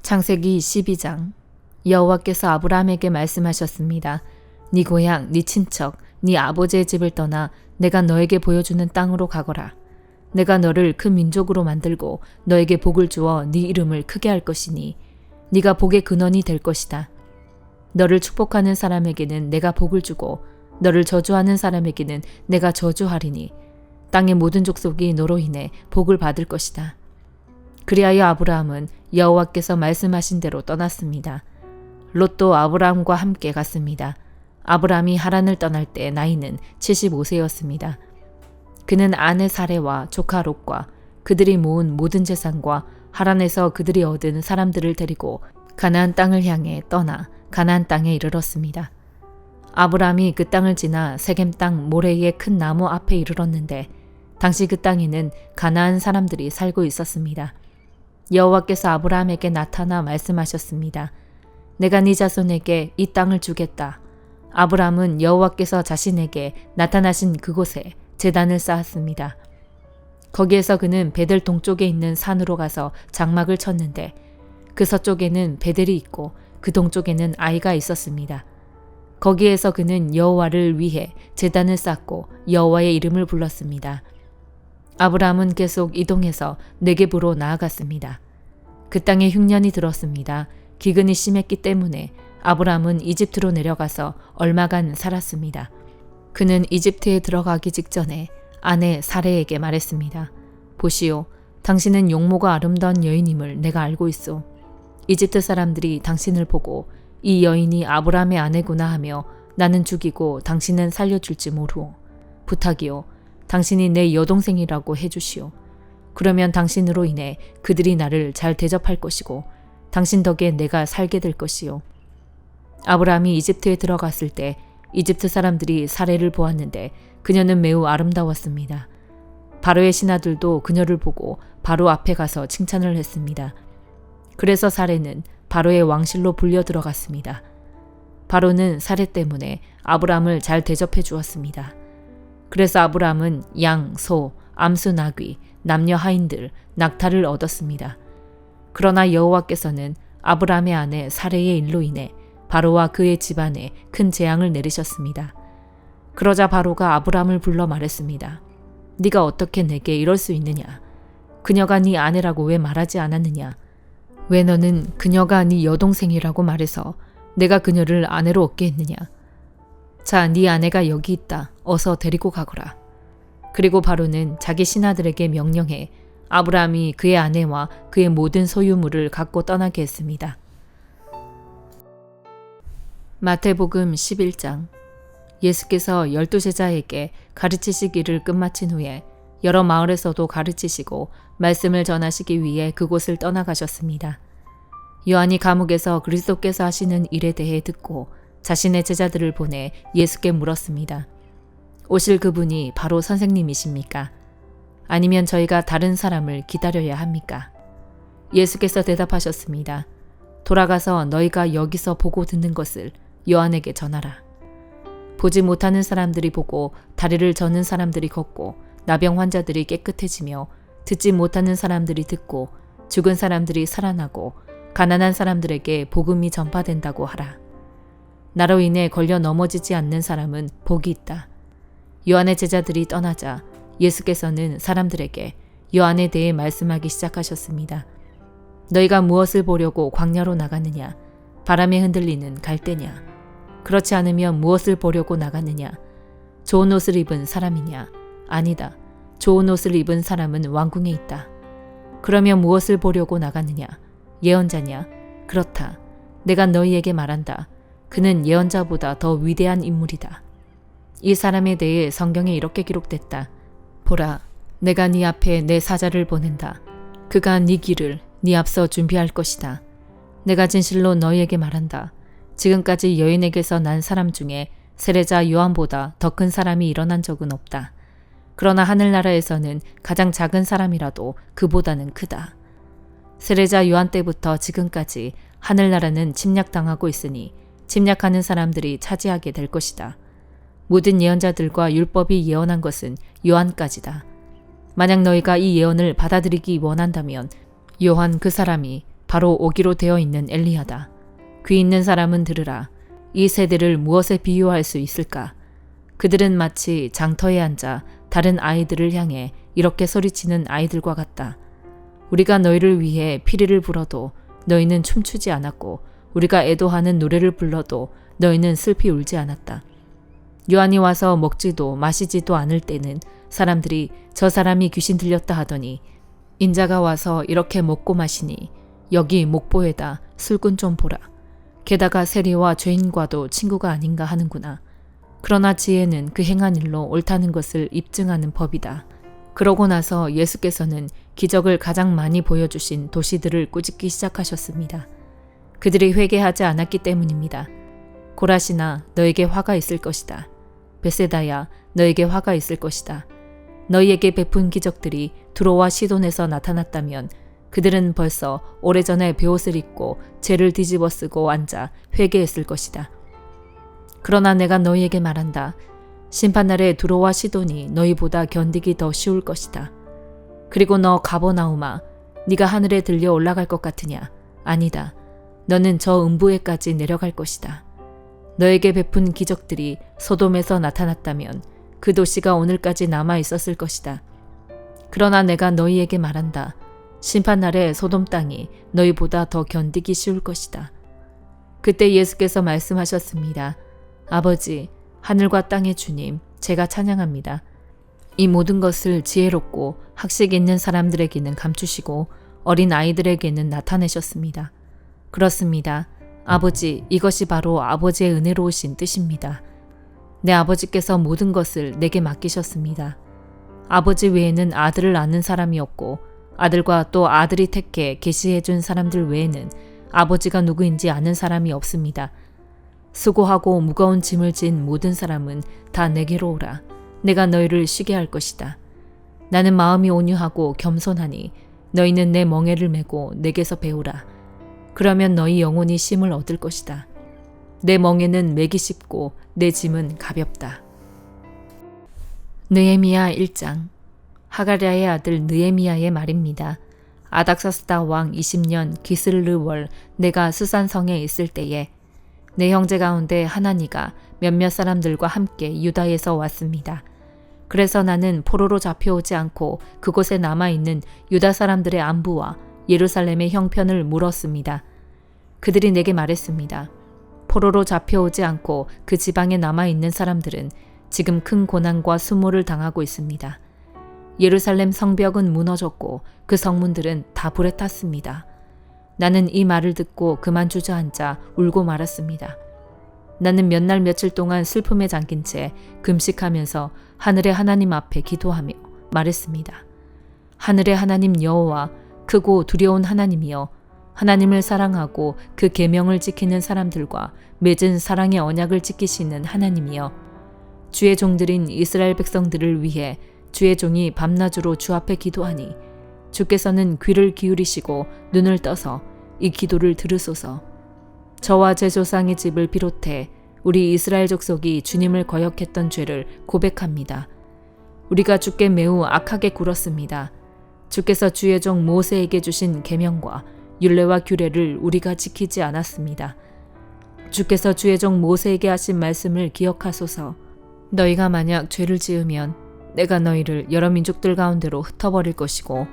창세기 12장. 여호와께서 아브라함에게 말씀하셨습니다. 네 고향, 네 친척, 네 아버지의 집을 떠나 내가 너에게 보여주는 땅으로 가거라. 내가 너를 큰 민족으로 만들고 너에게 복을 주어 네 이름을 크게 할 것이니 네가 복의 근원이 될 것이다. 너를 축복하는 사람에게는 내가 복을 주고 너를 저주하는 사람에게는 내가 저주하리니 땅의 모든 족속이 너로 인해 복을 받을 것이다. 그리하여 아브라함은 여호와께서 말씀하신 대로 떠났습니다. 롯도 아브라함과 함께 갔습니다. 아브라함이 하란을 떠날 때 나이는 75세였습니다. 그는 아내 사레와 조카 롯과 그들이 모은 모든 재산과 하란에서 그들이 얻은 사람들을 데리고 가나안 땅을 향해 떠나 가나안 땅에 이르렀습니다. 아브라함이 그 땅을 지나 세겜 땅 모레의 큰 나무 앞에 이르렀는데 당시 그 땅에는 가나안 사람들이 살고 있었습니다. 여호와께서 아브라함에게 나타나 말씀하셨습니다. 내가 네 자손에게 이 땅을 주겠다. 아브라함은 여호와께서 자신에게 나타나신 그곳에 제단을 쌓았습니다. 거기에서 그는 베델 동쪽에 있는 산으로 가서 장막을 쳤는데 그 서쪽에는 베델이 있고 그 동쪽에는 아이가 있었습니다. 거기에서 그는 여호와를 위해 제단을 쌓고 여호와의 이름을 불렀습니다. 아브라함은 계속 이동해서 네겝으로 나아갔습니다. 그 땅에 흉년이 들었습니다. 기근이 심했기 때문에 아브라함은 이집트로 내려가서 얼마간 살았습니다. 그는 이집트에 들어가기 직전에 아내 사레에게 말했습니다. 보시오, 당신은 용모가 아름다운 여인임을 내가 알고 있소. 이집트 사람들이 당신을 보고 이 여인이 아브라함의 아내구나 하며 나는 죽이고 당신은 살려줄지 모르오. 부탁이오. 당신이 내 여동생이라고 해주시오. 그러면 당신으로 인해 그들이 나를 잘 대접할 것이고 당신 덕에 내가 살게 될 것이오. 아브라함이 이집트에 들어갔을 때 이집트 사람들이 사레를 보았는데 그녀는 매우 아름다웠습니다. 바로의 신하들도 그녀를 보고 바로 앞에 가서 칭찬을 했습니다. 그래서 사레는 바로의 왕실로 불려 들어갔습니다. 바로는 사레 때문에 아브라함을 잘 대접해 주었습니다. 그래서 아브라함은 양, 소, 암수, 나귀, 남녀 하인들, 낙타를 얻었습니다. 그러나 여호와께서는 아브라함의 아내 사레의 일로 인해 바로와 그의 집안에 큰 재앙을 내리셨습니다. 그러자 바로가 아브라함을 불러 말했습니다. 네가 어떻게 내게 이럴 수 있느냐? 그녀가 네 아내라고 왜 말하지 않았느냐? 왜 너는 그녀가 네 여동생이라고 말해서 내가 그녀를 아내로 얻게 했느냐? 자, 네 아내가 여기 있다. 어서 데리고 가거라. 그리고 바로는 자기 신하들에게 명령해 아브라함이 그의 아내와 그의 모든 소유물을 갖고 떠나게 했습니다. 마태복음 11장. 예수께서 12제자에게 가르치시기를 끝마친 후에 여러 마을에서도 가르치시고 말씀을 전하시기 위해 그곳을 떠나가셨습니다. 요한이 감옥에서 그리스도께서 하시는 일에 대해 듣고 자신의 제자들을 보내 예수께 물었습니다. 오실 그분이 바로 선생님이십니까? 아니면 저희가 다른 사람을 기다려야 합니까? 예수께서 대답하셨습니다. 돌아가서 너희가 여기서 보고 듣는 것을 요한에게 전하라. 보지 못하는 사람들이 보고 다리를 저는 사람들이 걷고 나병 환자들이 깨끗해지며 듣지 못하는 사람들이 듣고 죽은 사람들이 살아나고 가난한 사람들에게 복음이 전파된다고 하라. 나로 인해 걸려 넘어지지 않는 사람은 복이 있다. 요한의 제자들이 떠나자 예수께서는 사람들에게 요한에 대해 말씀하기 시작하셨습니다. 너희가 무엇을 보려고 광야로 나갔느냐? 바람에 흔들리는 갈대냐? 그렇지 않으면 무엇을 보려고 나갔느냐? 좋은 옷을 입은 사람이냐? 아니다. 좋은 옷을 입은 사람은 왕궁에 있다. 그러면 무엇을 보려고 나갔느냐? 예언자냐? 그렇다. 내가 너희에게 말한다. 그는 예언자보다 더 위대한 인물이다. 이 사람에 대해 성경에 이렇게 기록됐다. 보라, 내가 네 앞에 내 사자를 보낸다. 그가 네 길을 네 앞서 준비할 것이다. 내가 진실로 너희에게 말한다. 지금까지 여인에게서 난 사람 중에 세례자 요한보다 더 큰 사람이 일어난 적은 없다. 그러나 하늘나라에서는 가장 작은 사람이라도 그보다는 크다. 세례자 요한 때부터 지금까지 하늘나라는 침략당하고 있으니 침략하는 사람들이 차지하게 될 것이다. 모든 예언자들과 율법이 예언한 것은 요한까지다. 만약 너희가 이 예언을 받아들이기 원한다면 요한 그 사람이 바로 오기로 되어 있는 엘리야다. 귀 있는 사람은 들으라. 이 세대를 무엇에 비유할 수 있을까? 그들은 마치 장터에 앉아 다른 아이들을 향해 이렇게 소리치는 아이들과 같다. 우리가 너희를 위해 피리를 불어도 너희는 춤추지 않았고 우리가 애도하는 노래를 불러도 너희는 슬피 울지 않았다. 요한이 와서 먹지도 마시지도 않을 때는 사람들이 저 사람이 귀신 들렸다 하더니 인자가 와서 이렇게 먹고 마시니 여기 목보에다 술꾼 좀 보라. 게다가 세리와 죄인과도 친구가 아닌가 하는구나. 그러나 지혜는 그 행한 일로 옳다는 것을 입증하는 법이다. 그러고 나서 예수께서는 기적을 가장 많이 보여주신 도시들을 꾸짖기 시작하셨습니다. 그들이 회개하지 않았기 때문입니다. 고라시나 너에게 화가 있을 것이다. 베세다야 너에게 화가 있을 것이다. 너희에게 베푼 기적들이 두로와 시돈에서 나타났다면 그들은 벌써 오래전에 베옷을 입고 죄를 뒤집어 쓰고 앉아 회개했을 것이다. 그러나 내가 너희에게 말한다. 심판날에 두로와 시돈이 너희보다 견디기 더 쉬울 것이다. 그리고 너 가버나움아, 네가 하늘에 들려 올라갈 것 같으냐? 아니다. 너는 저 음부에까지 내려갈 것이다. 너에게 베푼 기적들이 소돔에서 나타났다면 그 도시가 오늘까지 남아 있었을 것이다. 그러나 내가 너희에게 말한다. 심판날에 소돔 땅이 너희보다 더 견디기 쉬울 것이다. 그때 예수께서 말씀하셨습니다. 아버지, 하늘과 땅의 주님, 제가 찬양합니다. 이 모든 것을 지혜롭고 학식 있는 사람들에게는 감추시고 어린 아이들에게는 나타내셨습니다. 그렇습니다. 아버지, 이것이 바로 아버지의 은혜로우신 뜻입니다. 내 아버지께서 모든 것을 내게 맡기셨습니다. 아버지 외에는 아들을 아는 사람이 없고 아들과 또 아들이 택해 계시해준 사람들 외에는 아버지가 누구인지 아는 사람이 없습니다. 수고하고 무거운 짐을 진 모든 사람은 다 내게로 오라. 내가 너희를 쉬게 할 것이다. 나는 마음이 온유하고 겸손하니 너희는 내 멍에를 메고 내게서 배우라. 그러면 너희 영혼이 쉼을 얻을 것이다. 내 멍에는 매기 쉽고 내 짐은 가볍다. 느헤미야 1장. 하가랴의 아들 느헤미야의 말입니다. 아닥사스다 왕 20년 기슬르월 내가 수산성에 있을 때에 내 형제 가운데 하나니가 몇몇 사람들과 함께 유다에서 왔습니다. 그래서 나는 포로로 잡혀오지 않고 그곳에 남아있는 유다 사람들의 안부와 예루살렘의 형편을 물었습니다. 그들이 내게 말했습니다. 포로로 잡혀오지 않고 그 지방에 남아있는 사람들은 지금 큰 고난과 수모를 당하고 있습니다. 예루살렘 성벽은 무너졌고 그 성문들은 다 불에 탔습니다. 나는 이 말을 듣고 그만 주저앉아 울고 말았습니다. 나는 몇 날 며칠 동안 슬픔에 잠긴 채 금식하면서 하늘의 하나님 앞에 기도하며 말했습니다. 하늘의 하나님 여호와, 크고 두려운 하나님이여, 하나님을 사랑하고 그 계명을 지키는 사람들과 맺은 사랑의 언약을 지키시는 하나님이여, 주의 종들인 이스라엘 백성들을 위해 주의 종이 밤낮으로 주 앞에 기도하니 주께서는 귀를 기울이시고 눈을 떠서 이 기도를 들으소서. 저와 제 조상의 집을 비롯해 우리 이스라엘 족속이 주님을 거역했던 죄를 고백합니다. 우리가 주께 매우 악하게 굴었습니다. 주께서 주의 종 모세에게 주신 계명과 율례와 규례를 우리가 지키지 않았습니다. 주께서 주의 종 모세에게 하신 말씀을 기억하소서. 너희가 만약 죄를 지으면 내가 너희를 여러 민족들 가운데로 흩어버릴 것이고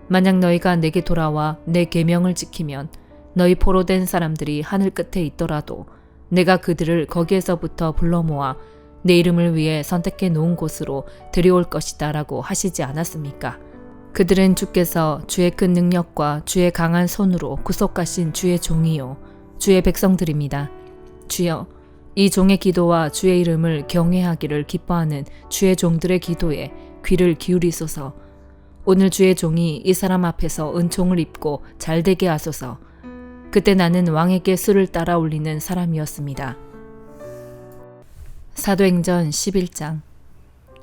만약 너희가 내게 돌아와 내 계명을 지키면 너희 포로된 사람들이 하늘 끝에 있더라도 내가 그들을 거기에서부터 불러 모아 내 이름을 위해 선택해 놓은 곳으로 데려올 것이다 라고 하시지 않았습니까? 그들은 주께서 주의 큰 능력과 주의 강한 손으로 구속하신 주의 종이요 주의 백성들입니다. 주여, 이 종의 기도와 주의 이름을 경외하기를 기뻐하는 주의 종들의 기도에 귀를 기울이소서. 오늘 주의 종이 이 사람 앞에서 은총을 입고 잘되게 하소서. 그때 나는 왕에게 술을 따라 올리는 사람이었습니다. 사도행전 11장.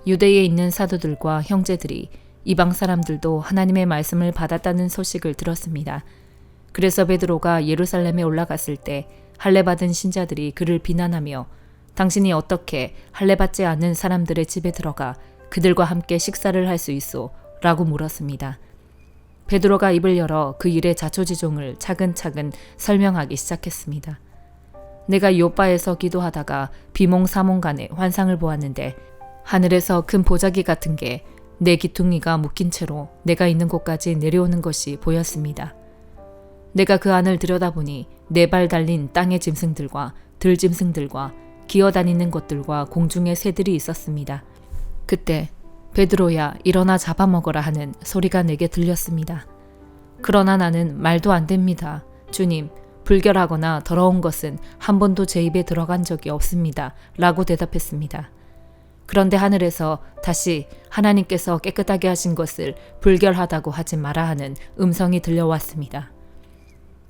유대에 있는 사도들과 형제들이 이방 사람들도 하나님의 말씀을 받았다는 소식을 들었습니다. 그래서 베드로가 예루살렘에 올라갔을 때 할례받은 신자들이 그를 비난하며 당신이 어떻게 할례받지 않은 사람들의 집에 들어가 그들과 함께 식사를 할 수 있소? 라고 물었습니다. 베드로가 입을 열어 그 일의 자초지종을 차근차근 설명하기 시작했습니다. 내가 요빠에서 기도하다가 비몽사몽간에 환상을 보았는데 하늘에서 큰 보자기 같은 게 내 기퉁이가 묶인 채로 내가 있는 곳까지 내려오는 것이 보였습니다. 내가 그 안을 들여다보니 4발 달린 땅의 짐승들과 들짐승들과 기어다니는 것들과 공중의 새들이 있었습니다. 그때 베드로야 일어나 잡아먹어라 하는 소리가 내게 들렸습니다. 그러나 나는 말도 안 됩니다. 주님, 불결하거나 더러운 것은 한 번도 제 입에 들어간 적이 없습니다. 라고 대답했습니다. 그런데 하늘에서 다시 하나님께서 깨끗하게 하신 것을 불결하다고 하지 마라 하는 음성이 들려왔습니다.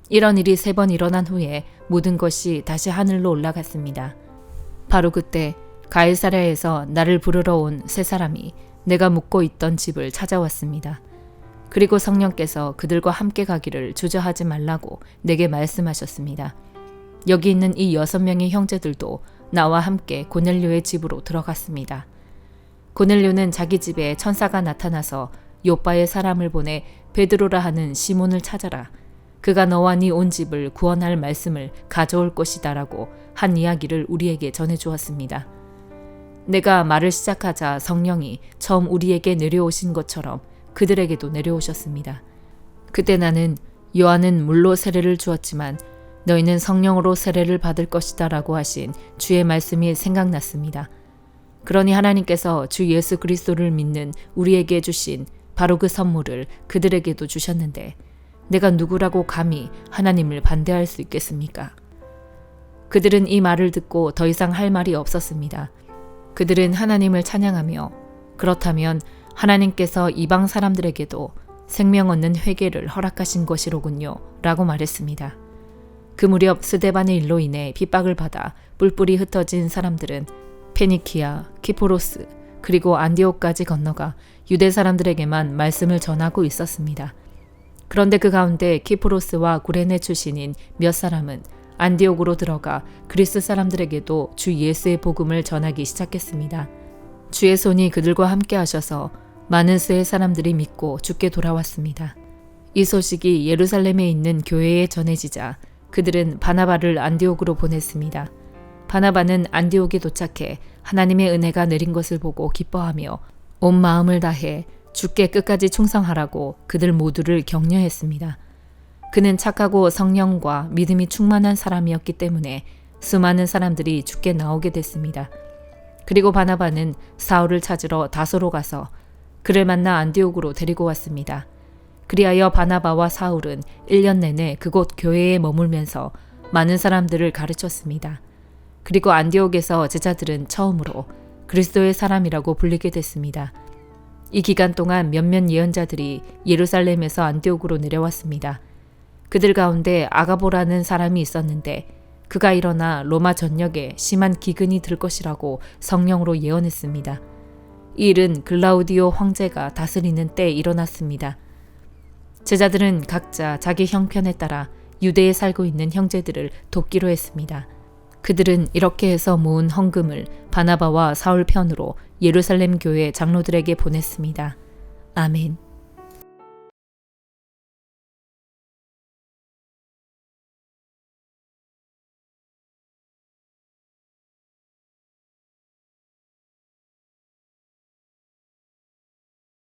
이런 일이 3번 일어난 후에 모든 것이 다시 하늘로 올라갔습니다. 바로 그때 가이사랴에서 나를 부르러 온 3사람이 내가 묵고 있던 집을 찾아왔습니다. 그리고 성령께서 그들과 함께 가기를 주저하지 말라고 내게 말씀하셨습니다. 여기 있는 이 6명의 형제들도 나와 함께 고넬료의 집으로 들어갔습니다. 고넬료는 자기 집에 천사가 나타나서 요빠에 사람을 보내 베드로라 하는 시몬을 찾아라. 그가 너와 네 온 집을 구원할 말씀을 가져올 것이다 라고 한 이야기를 우리에게 전해주었습니다. 내가 말을 시작하자 성령이 처음 우리에게 내려오신 것처럼 그들에게도 내려오셨습니다. 그때 나는 요한은 물로 세례를 주었지만 너희는 성령으로 세례를 받을 것이다 라고 하신 주의 말씀이 생각났습니다. 그러니 하나님께서 주 예수 그리스도를 믿는 우리에게 주신 바로 그 선물을 그들에게도 주셨는데 내가 누구라고 감히 하나님을 반대할 수 있겠습니까? 그들은 이 말을 듣고 더 이상 할 말이 없었습니다. 그들은 하나님을 찬양하며 그렇다면 하나님께서 이방 사람들에게도 생명 얻는 회개를 허락하신 것이로군요 라고 말했습니다. 그 무렵 스데반의 일로 인해 핍박을 받아 뿔뿔이 흩어진 사람들은 페니키아, 키포로스 그리고 안디옥까지 건너가 유대 사람들에게만 말씀을 전하고 있었습니다. 그런데 그 가운데 키프로스와 구레네 출신인 몇 사람은 안디옥으로 들어가 그리스 사람들에게도 주 예수의 복음을 전하기 시작했습니다. 주의 손이 그들과 함께 하셔서 많은 수의 사람들이 믿고 주께 돌아왔습니다. 이 소식이 예루살렘에 있는 교회에 전해지자 그들은 바나바를 안디옥으로 보냈습니다. 바나바는 안디옥에 도착해 하나님의 은혜가 내린 것을 보고 기뻐하며 온 마음을 다해 주께 끝까지 충성하라고 그들 모두를 격려했습니다. 그는 착하고 성령과 믿음이 충만한 사람이었기 때문에 수많은 사람들이 주께 나오게 됐습니다. 그리고 바나바는 사울을 찾으러 다소로 가서 그를 만나 안디옥으로 데리고 왔습니다. 그리하여 바나바와 사울은 1년 내내 그곳 교회에 머물면서 많은 사람들을 가르쳤습니다. 그리고 안디옥에서 제자들은 처음으로 그리스도의 사람이라고 불리게 됐습니다. 이 기간 동안 몇몇 예언자들이 예루살렘에서 안디옥으로 내려왔습니다. 그들 가운데 아가보라는 사람이 있었는데 그가 일어나 로마 전역에 심한 기근이 들 것이라고 성령으로 예언했습니다. 이 일은 글라우디오 황제가 다스리는 때에 일어났습니다. 제자들은 각자 자기 형편에 따라 유대에 살고 있는 형제들을 돕기로 했습니다. 그들은 이렇게 해서 모은 헌금을 바나바와 사울 편으로 예루살렘 교회 장로들에게 보냈습니다. 아멘.